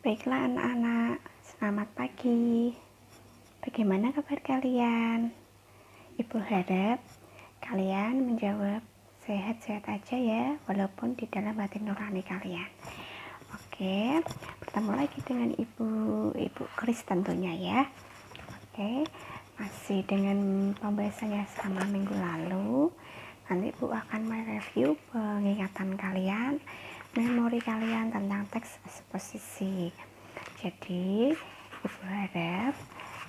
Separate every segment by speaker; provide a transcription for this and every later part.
Speaker 1: Baiklah anak-anak, selamat pagi. Bagaimana kabar kalian? Ibu harap kalian menjawab sehat-sehat aja ya, walaupun di dalam hati nurani kalian. Oke, bertemu lagi dengan Ibu Kris tentunya ya. Oke, masih dengan pembahasannya selama minggu lalu. Nanti Ibu akan mereview pengingatan kalian, memori kalian tentang teks eksposisi. Jadi Ibu harap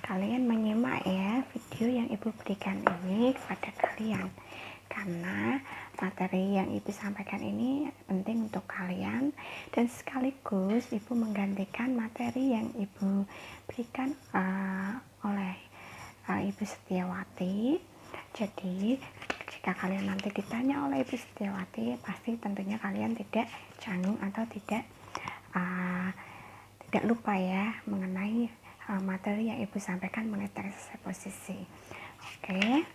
Speaker 1: kalian menyimak ya video yang Ibu berikan ini kepada kalian, karena materi yang Ibu sampaikan ini penting untuk kalian, dan sekaligus Ibu menggantikan materi yang Ibu berikan oleh Ibu Setiawati. Jadi jika kalian nanti ditanya oleh Ibu Setiawati, pasti tentunya kalian tidak canggung atau tidak lupa ya mengenai materi yang Ibu sampaikan mengenai teks eksposisi. Oke,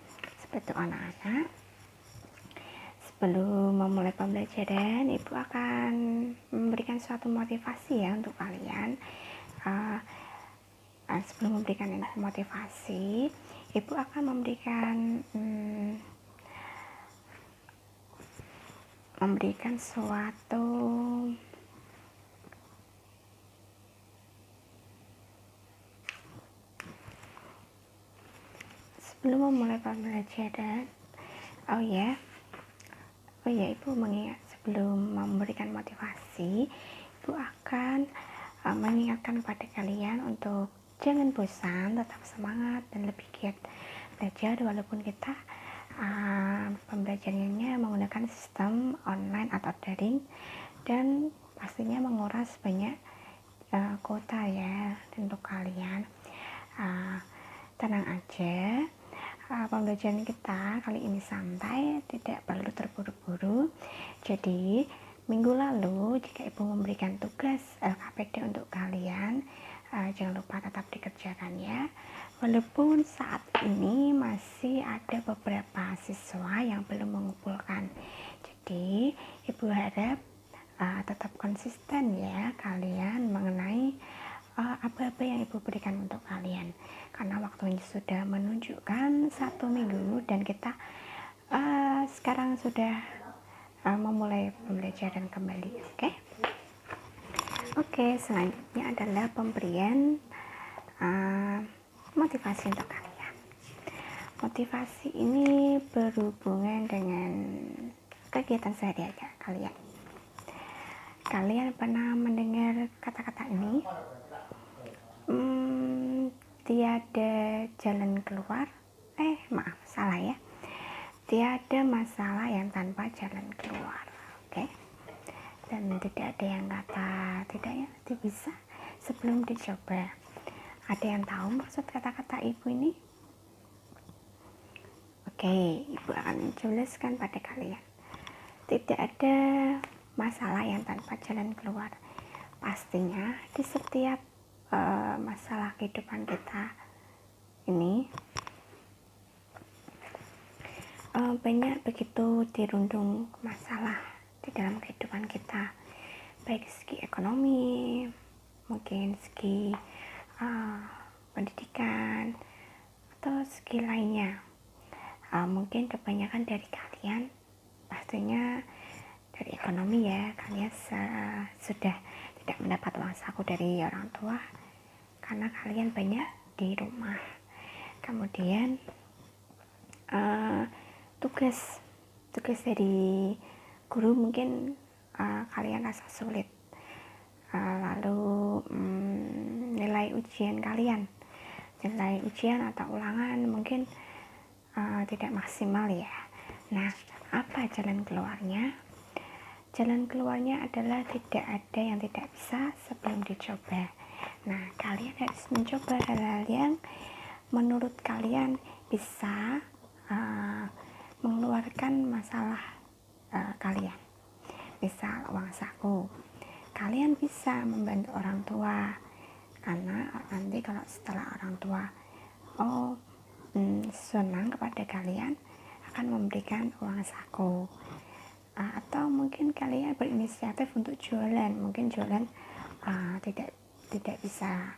Speaker 1: seperti itu anak-anak. Sebelum memulai pembelajaran, Ibu akan memberikan suatu motivasi ya untuk kalian. Sebelum memberikan motivasi, Ibu akan memberikan suatu sebelum memulai pembelajaran. Ibu mengingat sebelum memberikan motivasi, Ibu akan mengingatkan kepada kalian untuk jangan bosan, tetap semangat dan lebih giat belajar walaupun kita pembelajarannya menggunakan sistem online atau daring, dan pastinya menguras banyak kuota ya untuk kalian. Tenang aja, pembelajaran kita kali ini santai, tidak perlu terburu-buru. Jadi minggu lalu jika Ibu memberikan tugas LKPD untuk kalian, jangan lupa tetap dikerjakan ya, walaupun saat ini masih ada beberapa siswa yang belum mengumpulkan. Jadi Ibu harap tetap konsisten ya kalian mengenai apa-apa yang Ibu berikan untuk kalian, karena waktunya sudah menunjukkan 1 minggu dan kita sekarang sudah memulai pembelajaran kembali. Oke, selanjutnya adalah pemberian motivasi untuk kalian. Motivasi ini berhubungan dengan kegiatan sehari-hari kalian. Kalian pernah mendengar kata-kata ini? Tiada jalan keluar. Salah ya. Tiada masalah yang tanpa jalan keluar. Oke. Dan tidak ada yang kata tidak bisa sebelum dicoba. Ada yang tahu maksud kata-kata Ibu ini? Oke, Ibu akan jelaskan pada kalian. Tidak ada masalah yang tanpa jalan keluar. Pastinya di setiap masalah kehidupan kita ini banyak begitu dirundung masalah di dalam kehidupan kita, baik segi ekonomi, mungkin segi pendidikan, atau segi lainnya. Mungkin kebanyakan dari kalian pastinya dari ekonomi ya, kalian sudah tidak mendapat uang saku dari orang tua karena kalian banyak di rumah. Kemudian tugas dari guru mungkin kalian rasa sulit, lalu nilai ujian atau ulangan mungkin tidak maksimal ya. Nah, apa jalan keluarnya? Jalan keluarnya adalah tidak ada yang tidak bisa sebelum dicoba. Nah, kalian harus mencoba hal-hal yang menurut kalian bisa mengeluarkan masalah kalian. Misal uang saku, kalian bisa membantu orang tua, karena nanti kalau setelah orang tua senang kepada kalian akan memberikan uang saku. Atau mungkin kalian berinisiatif untuk jualan, mungkin jualan tidak tidak bisa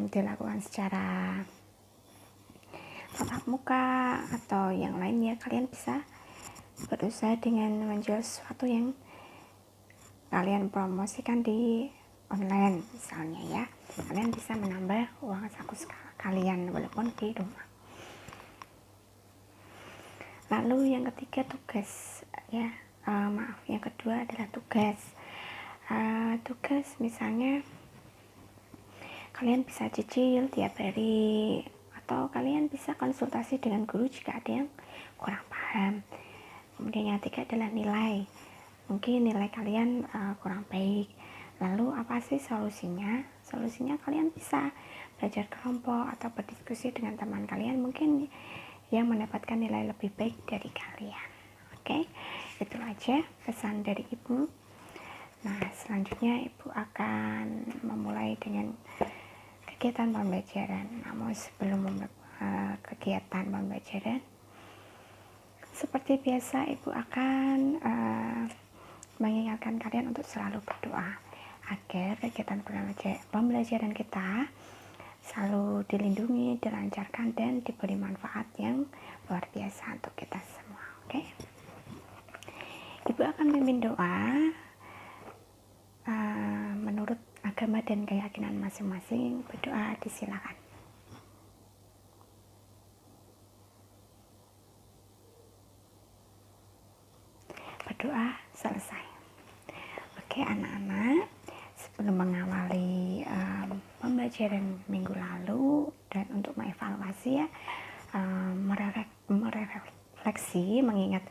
Speaker 1: dilakukan secara tatap muka atau yang lainnya, kalian bisa berusaha dengan menjual sesuatu yang kalian promosikan di online misalnya ya. Kalian bisa menambah uang saku kalian walaupun di rumah. Lalu yang ketiga tugas ya, yang kedua adalah tugas. Tugas misalnya kalian bisa cicil tiap hari, atau kalian bisa konsultasi dengan guru jika ada yang kurang paham. Kemudian yang ketiga adalah nilai. Mungkin nilai kalian kurang baik. Lalu apa sih solusinya? Solusinya kalian bisa belajar kelompok atau berdiskusi dengan teman kalian mungkin yang mendapatkan nilai lebih baik dari kalian. Oke, itu aja pesan dari Ibu. Nah, selanjutnya Ibu akan memulai dengan kegiatan pembelajaran. Namun sebelum kegiatan pembelajaran, seperti biasa Ibu akan mengingatkan kalian untuk selalu berdoa agar kegiatan pembelajaran kita selalu dilindungi, dilancarkan, dan diberi manfaat yang luar biasa untuk kita semua. Oke, Ibu akan memimpin doa menurut agama dan keyakinan masing-masing. Berdoa disilakan. Berdoa selesai. Oke anak-anak, sebelum mengawali pembelajaran minggu lalu dan untuk mengevaluasi ya, merefleksi mengingat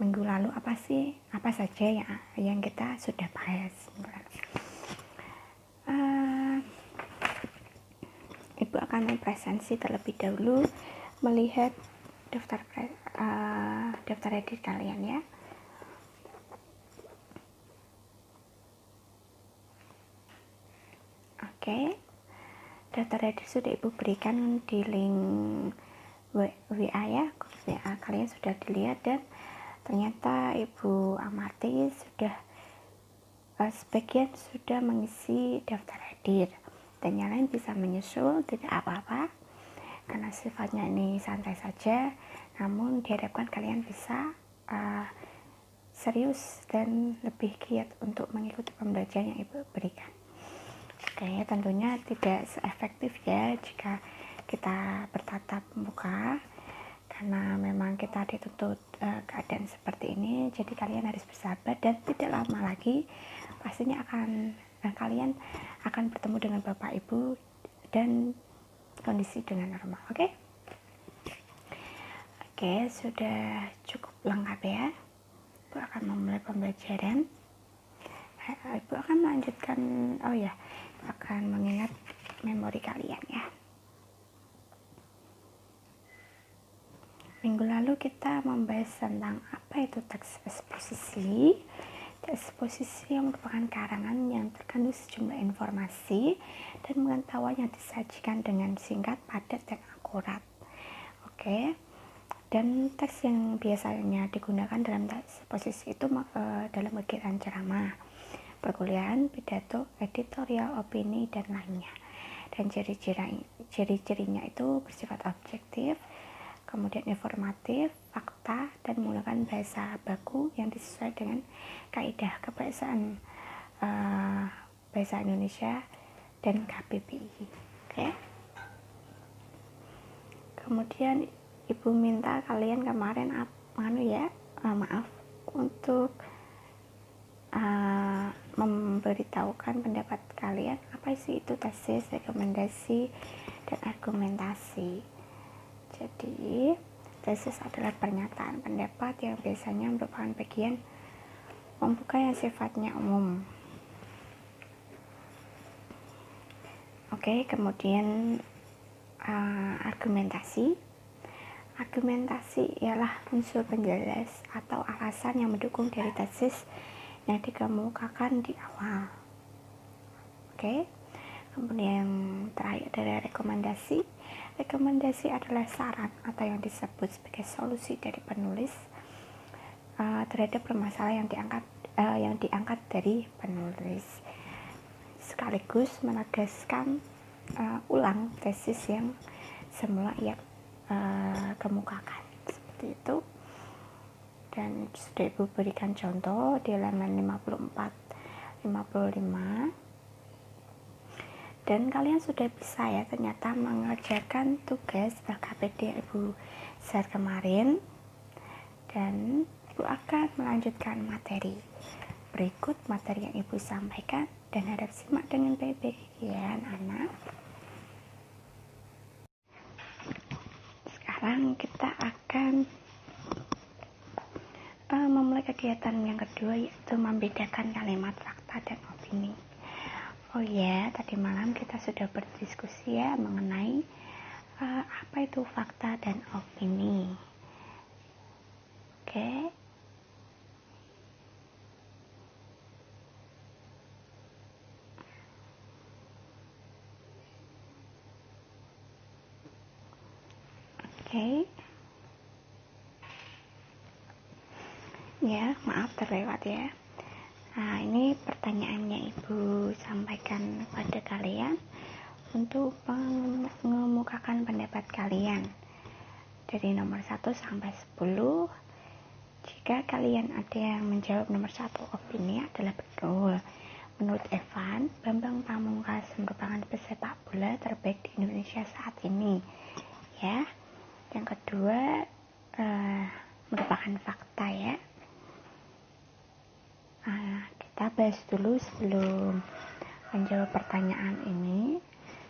Speaker 1: minggu lalu apa saja yang kita sudah bahas minggu lalu. Ibu akan mempresentasi terlebih dahulu melihat daftar edit kalian ya. Oke, daftar edit sudah Ibu berikan di link WA ya, WA kalian sudah dilihat, dan ternyata Ibu amati sudah sebagian sudah mengisi daftar edit, dan yang lain bisa menyusul, tidak apa-apa karena sifatnya ini santai saja. Namun diharapkan kalian bisa serius dan lebih giat untuk mengikuti pembelajaran yang Ibu berikan. Oke, tentunya tidak seefektif ya jika kita bertatap muka, karena memang kita dituntut keadaan seperti ini. Jadi kalian harus bersabar, dan tidak lama lagi pastinya kalian akan bertemu dengan Bapak Ibu dan kondisi dengan normal. Oke, sudah cukup lengkap ya. Ibu akan memulai pembelajaran. Ibu akan melanjutkan, Ibu akan mengingat memori kalian ya. Minggu lalu kita membahas tentang apa itu teks eksposisi. Teks eksposisi yang merupakan karangan yang terkandung sejumlah informasi dan pengetahuan yang disajikan dengan singkat, padat, dan akurat. Oke. Dan teks yang biasanya digunakan dalam teks eksposisi itu dalam kegiatan ceramah, perkuliahan, pidato, editorial, opini, dan lainnya. Dan ciri-cirinya itu bersifat objektif, kemudian informatif, fakta, dan menggunakan bahasa baku yang disesuaikan dengan kaidah kebahasaan bahasa Indonesia dan KBBI. Oke. Kemudian Ibu minta kalian kemarin untuk memberitahukan pendapat kalian apa sih itu tesis, rekomendasi, dan argumentasi. Jadi tesis adalah pernyataan pendapat yang biasanya merupakan bagian pembuka yang sifatnya umum. Oke, kemudian argumentasi. Argumentasi ialah unsur penjelas atau alasan yang mendukung dari tesis yang dikemukakan di awal. Oke. Kemudian terakhir adalah rekomendasi. Rekomendasi adalah saran atau yang disebut sebagai solusi dari penulis terhadap permasalahan yang diangkat dari penulis. sekaligus menegaskan ulang tesis yang semula ia kemukakan, seperti itu. Dan sudah Ibu berikan contoh di halaman 54-55, dan kalian sudah bisa ya ternyata mengerjakan tugas LKPD Ibu share kemarin, dan Ibu akan melanjutkan materi berikut, materi yang Ibu sampaikan, dan harap simak dengan baik-baik ya anak. Sekarang kita akan memulai kegiatan yang kedua, yaitu membedakan kalimat fakta dan opini. Oh ya, tadi malam kita sudah berdiskusi ya mengenai apa itu fakta dan opini. Oke. Oke. Ya, maaf terlewat ya. Nah, ini pertanyaannya Ibu sampaikan kepada kalian untuk mengemukakan pendapat kalian dari nomor 1 sampai 10. Jika kalian ada yang menjawab nomor 1, opini adalah betul. Menurut Evan, Bambang Pamungkas merupakan pesepak bola terbaik di Indonesia saat ini. Ya. Yang kedua, merupakan fakta ya. Kita bahas dulu sebelum menjawab pertanyaan ini.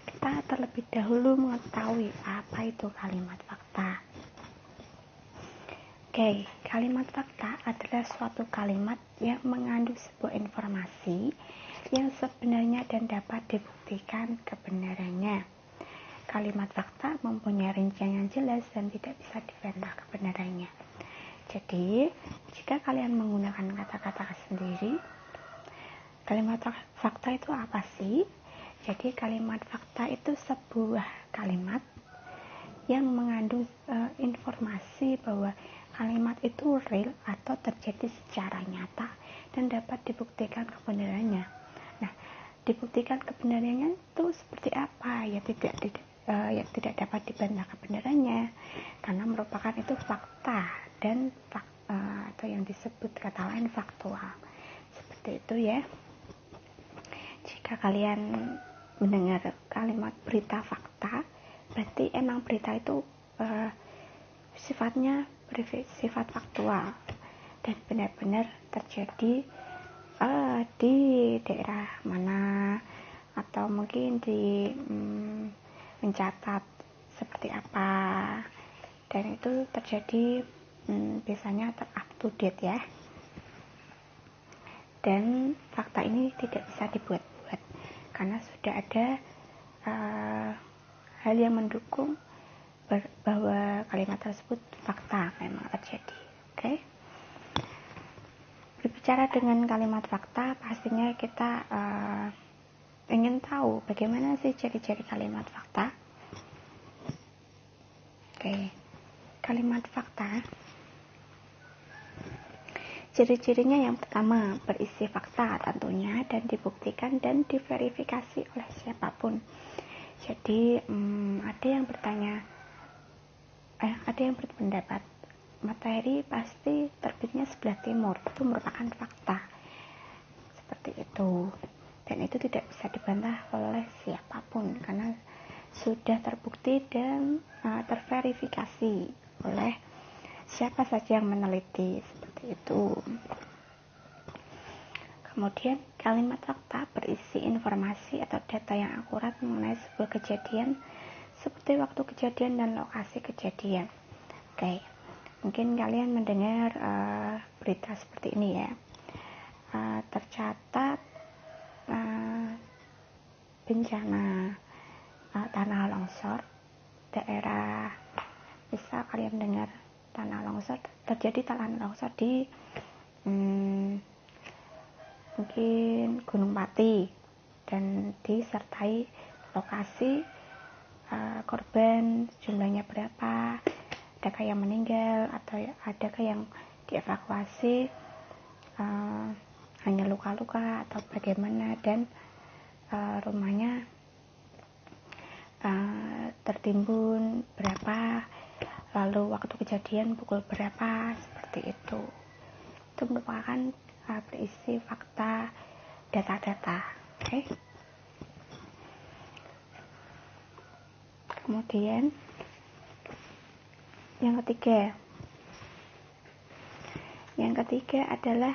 Speaker 1: Kita terlebih dahulu mengetahui apa itu kalimat fakta. Oke, kalimat fakta adalah suatu kalimat yang mengandung sebuah informasi yang sebenarnya dan dapat dibuktikan kebenarannya. Kalimat fakta mempunyai rincian yang jelas dan tidak bisa dibantah kebenarannya. Jadi, jika kalian menggunakan kata-kata sendiri, kalimat fakta itu apa sih? Jadi, kalimat fakta itu sebuah kalimat yang mengandung informasi bahwa kalimat itu real atau terjadi secara nyata dan dapat dibuktikan kebenarannya. Nah, dibuktikan kebenarannya itu seperti apa? Ya tidak dapat dibantah kebenarannya karena merupakan itu fakta dan atau yang disebut kata lain faktual, seperti itu ya. Jika kalian mendengar kalimat berita fakta, berarti emang berita itu sifatnya bersifat faktual dan benar-benar terjadi di daerah mana, atau mungkin di mencatat seperti apa, dan itu terjadi biasanya up to date ya. Dan fakta ini tidak bisa dibuat-buat karena sudah ada hal yang mendukung bahwa kalimat tersebut fakta memang terjadi. Oke. Berbicara dengan kalimat fakta, pastinya kita ingin tahu bagaimana sih ciri-ciri kalimat fakta. Oke. Kalimat fakta, ciri-cirinya yang pertama, berisi fakta tentunya dan dibuktikan dan diverifikasi oleh siapapun. Jadi ada yang berpendapat matahari pasti terbitnya sebelah timur, itu merupakan fakta seperti itu, dan itu tidak bisa dibantah oleh siapapun karena sudah terbukti dan terverifikasi oleh siapa saja yang meneliti, seperti itu. Kemudian kalimat fakta berisi informasi atau data yang akurat mengenai sebuah kejadian seperti waktu kejadian dan lokasi kejadian. Oke, mungkin kalian mendengar berita seperti ini ya. Tercatat bencana tanah longsor daerah, bisa kalian dengar terjadi tanah longsor di mungkin Gunung Pati dan disertai lokasi korban jumlahnya berapa, adakah yang meninggal atau adakah yang dievakuasi hanya luka-luka atau bagaimana, dan rumahnya tertimbun berapa, lalu waktu kejadian pukul berapa, seperti itu. Itu merupakan berisi fakta data-data. Oke. Kemudian yang ketiga adalah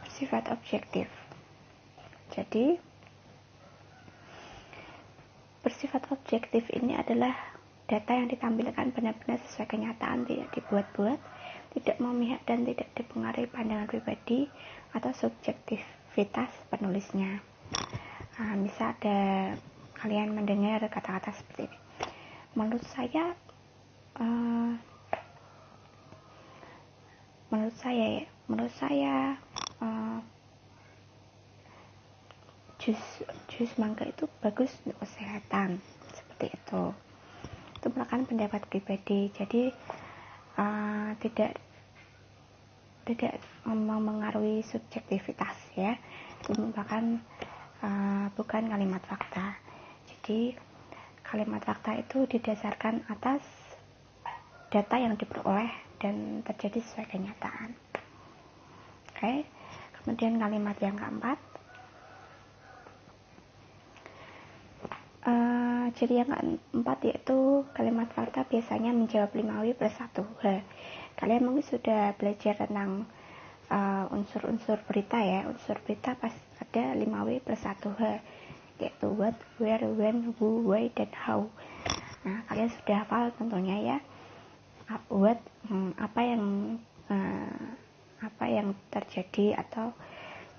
Speaker 1: bersifat objektif. Jadi bersifat objektif ini adalah data yang ditampilkan benar-benar sesuai kenyataan, tidak dibuat-buat, tidak memihak dan tidak dipengaruhi pandangan pribadi atau subjektivitas penulisnya. Bisa ada kalian mendengar kata-kata seperti ini. Menurut saya jus mangga itu bagus untuk kesehatan, seperti itu. Itu merupakan pendapat pribadi, jadi tidak mempengaruhi subjektivitas ya. Itu merupakan bukan kalimat fakta. Jadi kalimat fakta itu didasarkan atas data yang diperoleh dan terjadi sesuai kenyataan. Oke. Kemudian kalimat yang keempat, ciri yang keempat yaitu kalimat fakta biasanya menjawab 5W plus 1H. Kalian mungkin sudah belajar tentang unsur-unsur berita ya. Unsur berita pasti ada 5W plus 1H, yaitu what, where, when, who, why, dan how. Nah, kalian sudah hafal tentunya ya. What, apa yang terjadi atau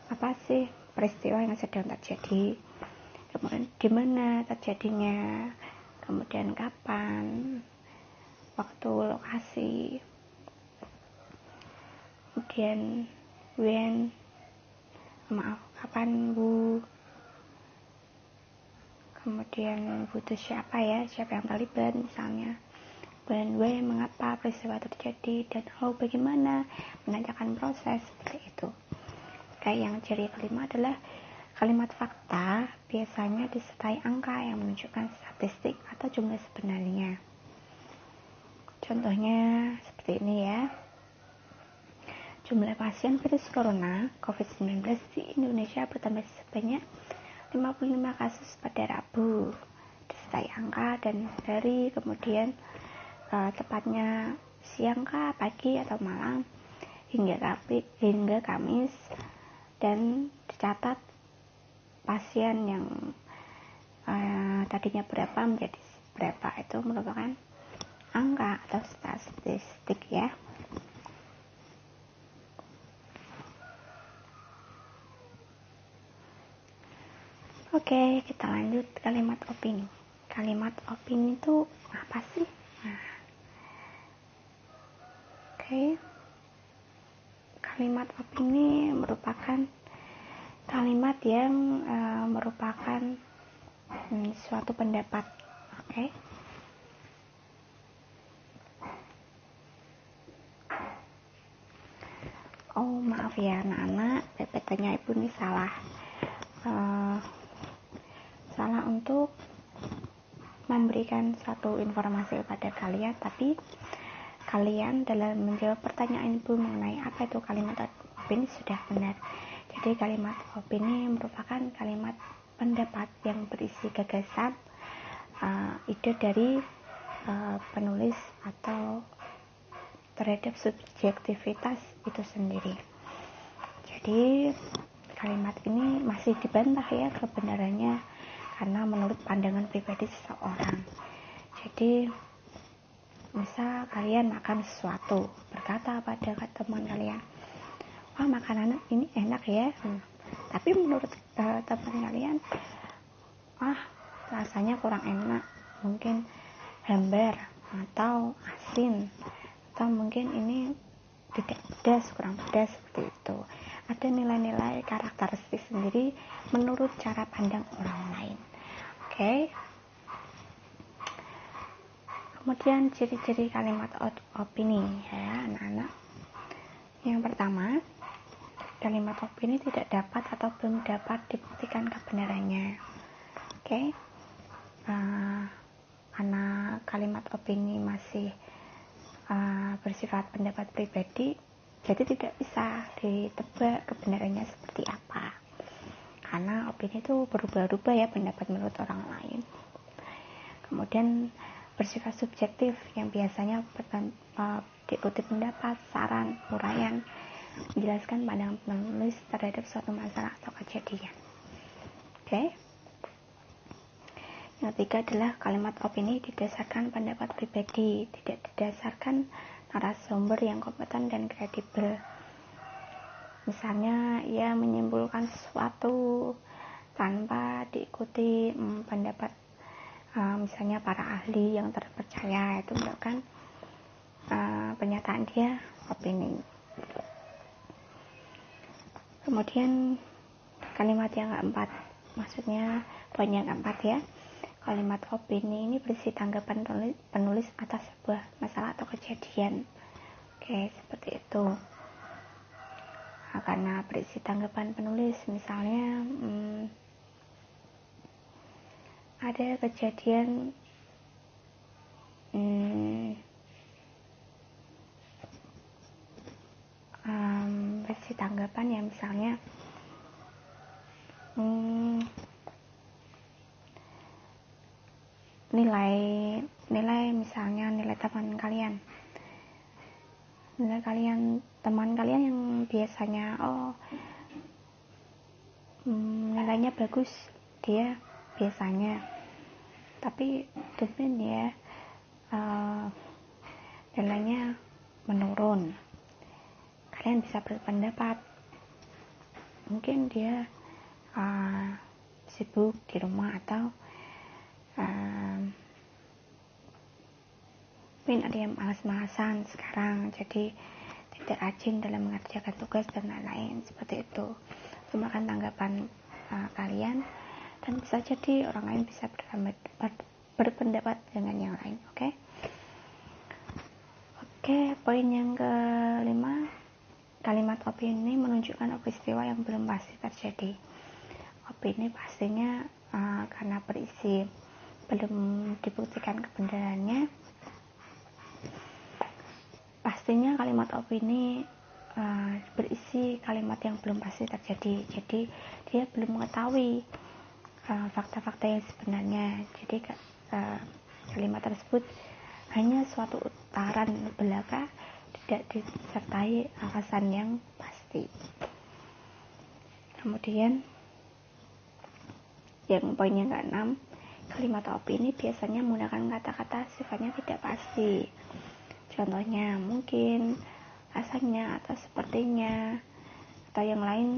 Speaker 1: apa sih peristiwa yang sedang terjadi, kemudian di mana terjadinya, kemudian kapan, waktu, lokasi, kemudian kapan, who, kemudian butuh siapa yang terlibat misalnya, when, why, mengapa peristiwa terjadi, dan how, bagaimana menanyakan proses, seperti itu. Kayak yang ciri kelima adalah kalimat fakta biasanya disertai angka yang menunjukkan statistik atau jumlah sebenarnya. Contohnya seperti ini ya. Jumlah pasien virus corona COVID-19 di Indonesia bertambah sebanyak 55 kasus pada Rabu. Disertai angka dan hari, kemudian tepatnya siang kah, pagi atau malam, hingga Kamis, dan dicatat pasien yang tadinya berapa menjadi berapa. Itu merupakan angka atau statistik ya. Oke, kita lanjut kalimat opini. Kalimat opini itu apa sih? Kalimat opini merupakan kalimat yang merupakan suatu pendapat. Oh maaf ya anak-anak, PPT-nya ibu ini salah untuk memberikan satu informasi kepada kalian, tapi kalian dalam menjawab pertanyaan ibu mengenai apa itu kalimat opini sudah benar. Jadi kalimat opini merupakan kalimat pendapat yang berisi gagasan, ide dari penulis atau terhadap subjektivitas itu sendiri. Jadi kalimat ini masih dibantah ya kebenarannya karena menurut pandangan pribadi seseorang. Jadi misal kalian makan sesuatu, berkata pada teman kalian, wah makanan ini enak ya, tapi menurut teman kalian, rasanya kurang enak, mungkin hambar atau asin, atau mungkin ini tidak pedas, kurang pedas, seperti itu. Ada nilai-nilai karakteristik sendiri menurut cara pandang orang lain. Kemudian ciri-ciri kalimat opini ya anak-anak. Yang pertama, kalimat opini tidak dapat atau belum dapat dibuktikan kebenarannya. Oke. Karena kalimat opini masih bersifat pendapat pribadi, jadi tidak bisa ditebak kebenarannya seperti apa. Karena opini itu berubah-ubah ya, pendapat menurut orang lain. Kemudian bersifat subjektif yang biasanya diikuti pendapat, saran, uraian, menjelaskan pandangan penulis terhadap suatu masalah atau kejadian. Oke. Yang ketiga adalah kalimat opini didasarkan pendapat pribadi, tidak didasarkan narasumber yang kompeten dan kredibel. Misalnya, ia menyimpulkan sesuatu tanpa diikuti pendapat misalnya para ahli yang terpercaya, itu merupakan pernyataan dia opini. Kemudian kalimat yang keempat, maksudnya poin yang keempat ya, kalimat opini ini berisi tanggapan penulis atas sebuah masalah atau kejadian. Oke, seperti itu. Karena berisi tanggapan penulis, misalnya ada kejadian berisi tanggapan ya, misalnya nilai misalnya nilai teman kalian yang biasanya nilainya bagus, dia biasanya, tapi tumben ya nilainya menurun. Kalian bisa berpendapat, mungkin dia sibuk di rumah, atau mungkin ada yang malas-malasan sekarang, jadi tidak rajin dalam mengerjakan tugas dan lain-lain, seperti itu. Cuma kan tanggapan kalian, dan bisa jadi orang lain bisa berpendapat dengan yang lain. Oke, poin yang kelima, kalimat opini menunjukkan peristiwa yang belum pasti terjadi. Opini pastinya karena berisi belum dibuktikan kebenarannya, pastinya kalimat opini berisi kalimat yang belum pasti terjadi. Jadi dia belum mengetahui fakta-fakta yang sebenarnya. Jadi kalimat tersebut hanya suatu utaran belaka, tidak disertai alasan yang pasti. Kemudian yang poin yang keenam, kalimat opini biasanya menggunakan kata-kata sifatnya tidak pasti. Contohnya mungkin, rasanya, atau sepertinya, atau yang lain,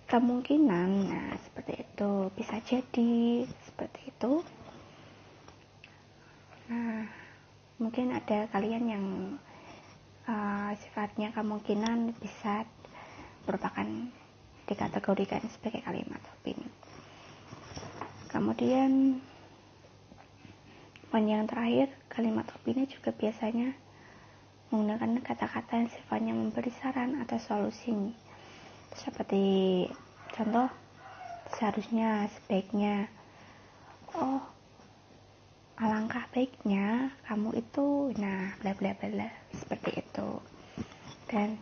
Speaker 1: kemungkinan. Nah, seperti itu, bisa jadi seperti itu. Nah, mungkin ada kalian yang sifatnya kemungkinan bisa merupakan dikategorikan sebagai kalimat opini. Kemudian poin yang terakhir, kalimat opini juga biasanya menggunakan kata-kata yang sifatnya memberi saran atau solusi. Seperti contoh, seharusnya, sebaiknya, alangkah baiknya kamu itu, nah bla bla bla, seperti itu. Dan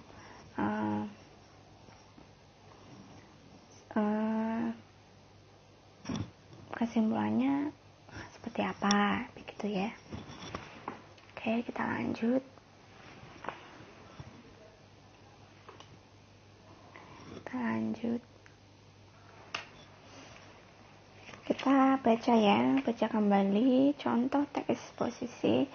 Speaker 1: kesimpulannya seperti apa, begitu ya. Oke, kita lanjut. Kita baca kembali contoh teks eksposisi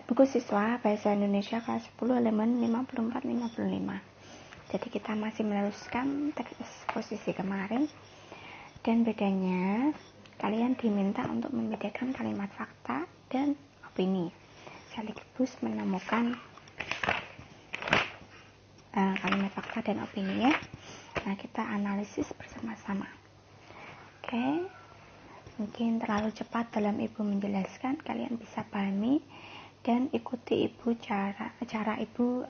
Speaker 1: buku siswa bahasa Indonesia kelas 10 halaman 54-55. Jadi kita masih meneruskan teks eksposisi kemarin, dan bedanya kalian diminta untuk membedakan kalimat fakta dan opini, sekaligus menemukan kalimat fakta dan opini ya. Nah, kita analisis bersama-sama. Oke, mungkin terlalu cepat dalam ibu menjelaskan, kalian bisa pahami dan ikuti ibu cara ibu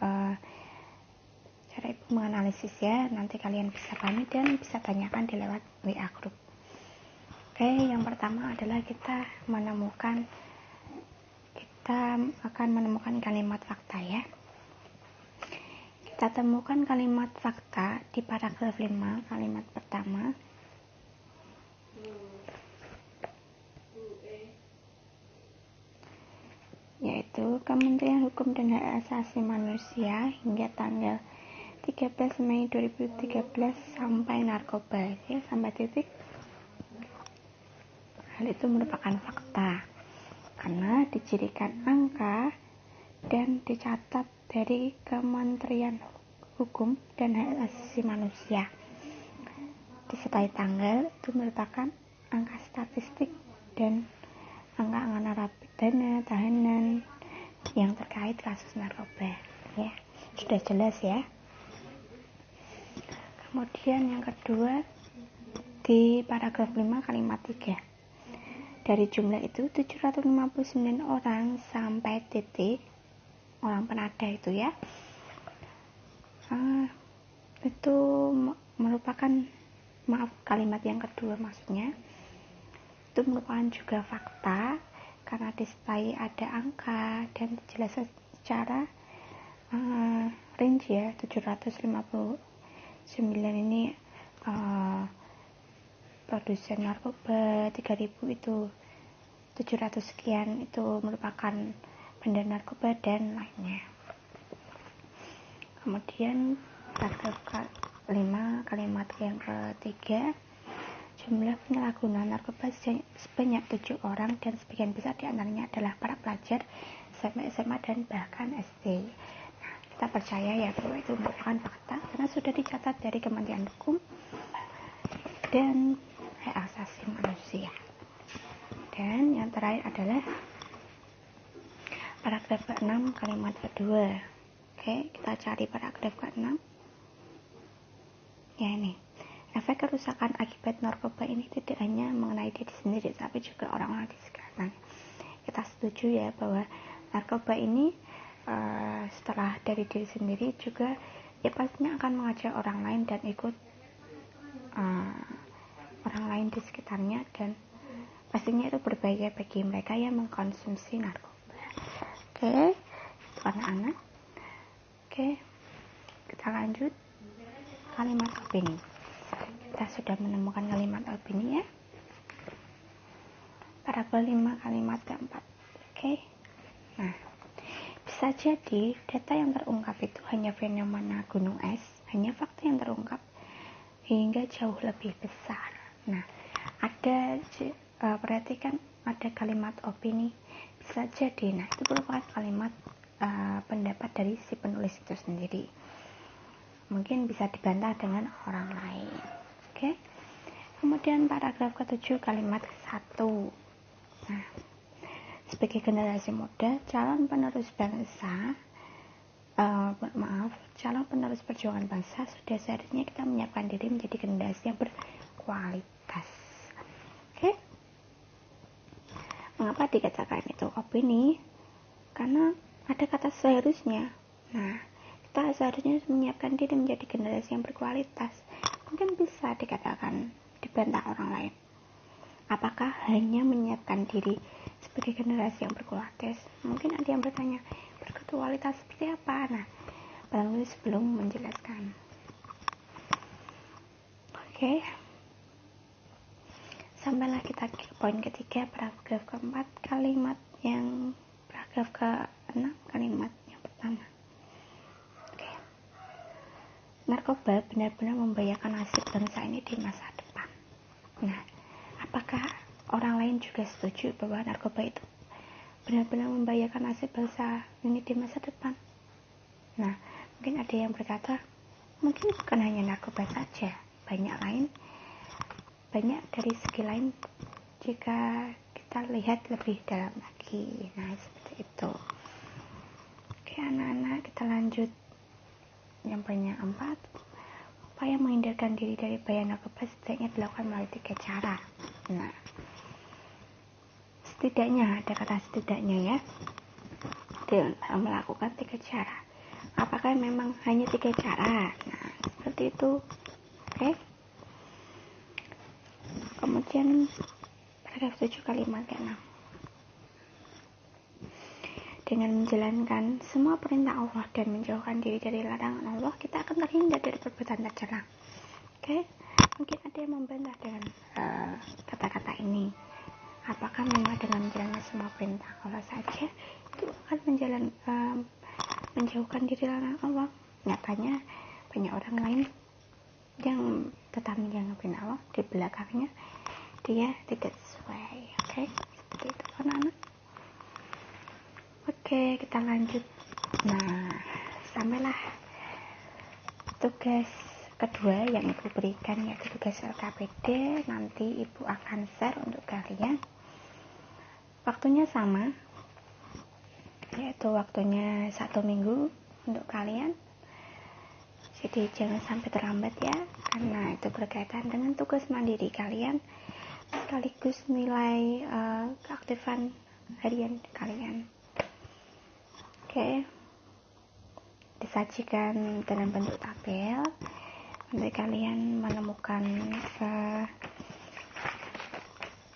Speaker 1: menganalisis ya. Nanti kalian bisa pahami dan bisa tanyakan di lewat WA group. Oke, yang pertama adalah kita akan menemukan kalimat fakta ya. Kita temukan kalimat fakta di paragraf 5, kalimat pertama. Yaitu Kementerian Hukum dan Hak Asasi Manusia hingga tanggal 13 Mei 2013 sampai narkoba ya, sampai titik. Hal itu merupakan fakta karena dicirikan angka dan dicatat dari Kementerian Hukum dan Hak Asasi Manusia. Disertai tanggal itu merupakan angka statistik dan angka narapidana tahanan yang terkait kasus narkoba ya. Sudah jelas ya. Kemudian yang kedua di paragraf 5 kalimat 3. Dari jumlah itu 759 orang sampai titik orang penada itu ya. Itu merupakan kalimat yang kedua maksudnya. Itu merupakan juga fakta karena disertai ada angka dan dijelaskan secara rinci ya. 759 ini produsen narkoba, 3000 itu 700 sekian itu merupakan bandar narkoba dan lainnya. Kemudian paragraf 5 kalimat yang ketiga, jumlah penyalahguna narkoba sebanyak 7 orang dan sebagian besar diantaranya adalah para pelajar SMA dan bahkan SD. Nah, kita percaya ya bahwa itu merupakan fakta karena sudah dicatat dari Kementerian Hukum dan Hak Asasi Manusia. Dan yang terakhir adalah paragraf ke-6 kalimat kedua. Oke, kita cari paragraf ke-6. Ya ini. Efek kerusakan akibat narkoba ini tidak hanya mengenai diri sendiri, tapi juga orang-orang di sekitar. Kita setuju ya bahwa narkoba ini setelah dari diri sendiri juga ya pastinya akan mengajak orang lain dan ikut orang lain di sekitarnya, dan pastinya itu berbahaya bagi mereka yang mengkonsumsi narkoba. Oke, anak-anak. Oke, kita lanjut kalimat opini. Kita sudah menemukan kalimat opini ya. Paragraf 5 kalimat keempat. Oke. Nah, bisa jadi data yang terungkap itu hanya fenomena gunung es, hanya fakta yang terungkap hingga jauh lebih besar. Nah, perhatikan ada kalimat opini bisa jadi. Nah, itu merupakan kalimat pendapat dari si penulis itu sendiri. Mungkin bisa dibantah dengan orang lain. Oke. Kemudian paragraf ke-7 kalimat ke-1. Nah, sebagai generasi muda, calon penerus perjuangan bangsa, sudah seharusnya kita menyiapkan diri menjadi generasi yang berkualitas. Oke. Mengapa dikatakan itu opini? Karena ada kata seharusnya. Nah, kita seharusnya menyiapkan diri menjadi generasi yang berkualitas. Mungkin bisa dikatakan dibantah orang lain. Apakah hanya menyiapkan diri sebagai generasi yang berkualitas? Mungkin ada yang bertanya, berkualitas seperti apa? Nah, lalu sebelum menjelaskan. Oke. Sampailah kita ke poin ketiga, paragraf keempat, paragraf ke-6 kalimat yang pertama. Narkoba benar-benar membahayakan nasib bangsa ini di masa depan. Nah, apakah orang lain juga setuju bahwa narkoba itu benar-benar membahayakan nasib bangsa ini di masa depan? Nah, mungkin ada yang berkata, mungkin bukan hanya narkoba saja, banyak dari segi lain jika kita lihat lebih dalam lagi. Nah, seperti itu. Oke, anak-anak, kita lanjut. Yang poinnya 4, upaya menghindarkan diri dari bahaya narkoba setidaknya dilakukan melalui 3 cara. Nah, setidaknya, ada kata setidaknya ya. melakukan 3 cara. Apakah memang hanya 3 cara? Nah, seperti itu. Oke. Kemudian paragraf 7 kalimat ke-6. Dengan menjalankan semua perintah Allah dan menjauhkan diri dari larangan Allah, kita akan terhindar dari perbuatan tercela. Oke. Mungkin ada yang membantah dengan kata-kata ini. Apakah memang dengan menjalankan semua perintah Allah saja itu akan menjauhkan diri larangan Allah? Nyatanya banyak orang lain yang tetap menjalankan perintah Allah, di belakangnya dia tidak sesuai. Oke, seperti itu anak-anak. Oke, kita lanjut. Nah, sampailah tugas kedua yang ibu berikan, yaitu tugas LKPD. Nanti ibu akan share untuk kalian. Waktunya sama, yaitu waktunya 1 minggu untuk kalian. Jadi jangan sampai terlambat ya, karena itu berkaitan dengan tugas mandiri kalian sekaligus nilai keaktifan harian kalian. Oke. Disajikan dalam bentuk tabel. Nanti kalian menemukan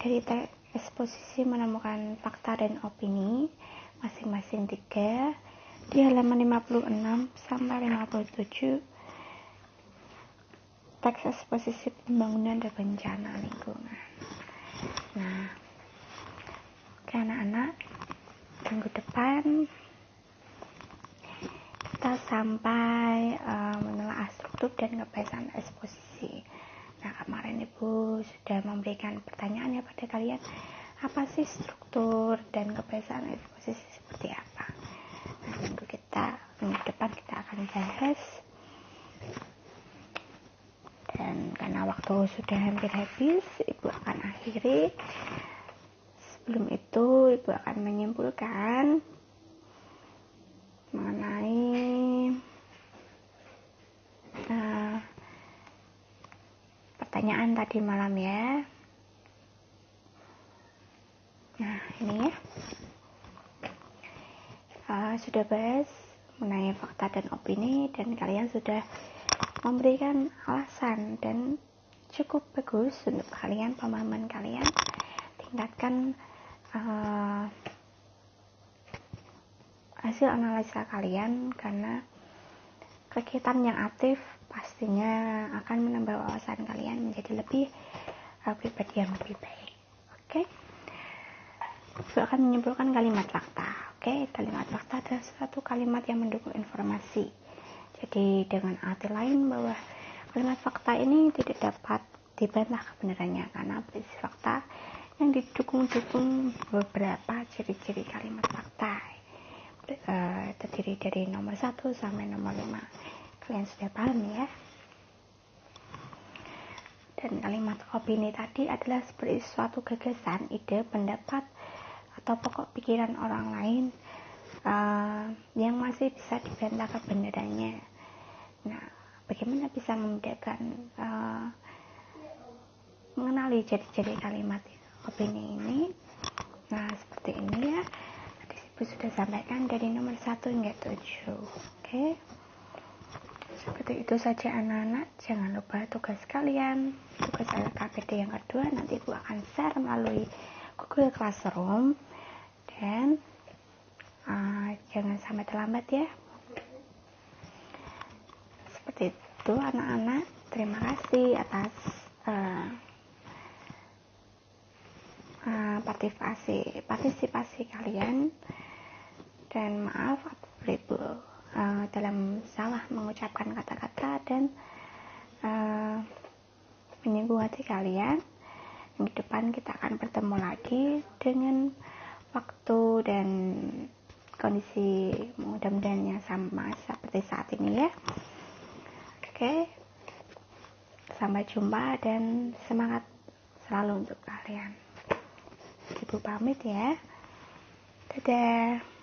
Speaker 1: dari eksposisi menemukan fakta dan opini masing-masing 3 di halaman 56 sampai 57. Teks eksposisi pembangunan dan bencana lingkungan. Nah, oke anak-anak, minggu depan kita sampai menelaah struktur dan kebiasaan eksposisi. Nah, kemarin ibu sudah memberikan pertanyaannya pada kalian, apa sih struktur dan kebiasaan eksposisi seperti apa? Nah, minggu depan kita akan bahas. Dan karena waktu sudah hampir habis, ibu akan akhiri. Sebelum itu, ibu akan menyimpulkan mengenai pertanyaan tadi malam ya. Nah, ini ya. Sudah bahas mengenai fakta dan opini, dan kalian sudah memberikan alasan dan cukup bagus untuk kalian, pemahaman kalian. Tingkatkan hasil analisa kalian, karena kegiatan yang aktif pastinya akan menambah wawasan kalian menjadi lebih pribadi yang lebih baik. Oke. Ibu akan menyimpulkan kalimat fakta. Oke, kalimat fakta adalah suatu kalimat yang mendukung informasi. Jadi dengan arti lain bahwa kalimat fakta ini tidak dapat dibantah kebenarannya, karena berisi fakta yang didukung beberapa ciri-ciri kalimat fakta. Terdiri dari nomor 1 sampai nomor 5. Kalian sudah paham ya? Dan kalimat opini tadi adalah seperti suatu gagasan, ide, pendapat, atau pokok pikiran orang lain yang masih bisa dibantah kebenarannya. Nah, bagaimana bisa membedakan mengenali ciri-ciri kalimat opini ini? Nah, seperti ini ya. Tadi ibu sudah sampaikan dari nomor 1 hingga 7. Oke. Seperti itu saja anak-anak. Jangan lupa tugas kalian, tugas LKPD yang kedua nanti ibu akan share melalui Google Classroom. Dan jangan sampai terlambat ya. Seperti itu anak-anak. Terima kasih atas partisipasi kalian, dan maaf apabila ibu dalam salah mengucapkan kata-kata dan menyinggung hati kalian. Minggu depan kita akan bertemu lagi dengan waktu dan kondisi mudah-mudahan yang sama seperti saat ini ya. Oke, sampai jumpa dan semangat selalu untuk kalian. Ibu pamit ya. Dadah.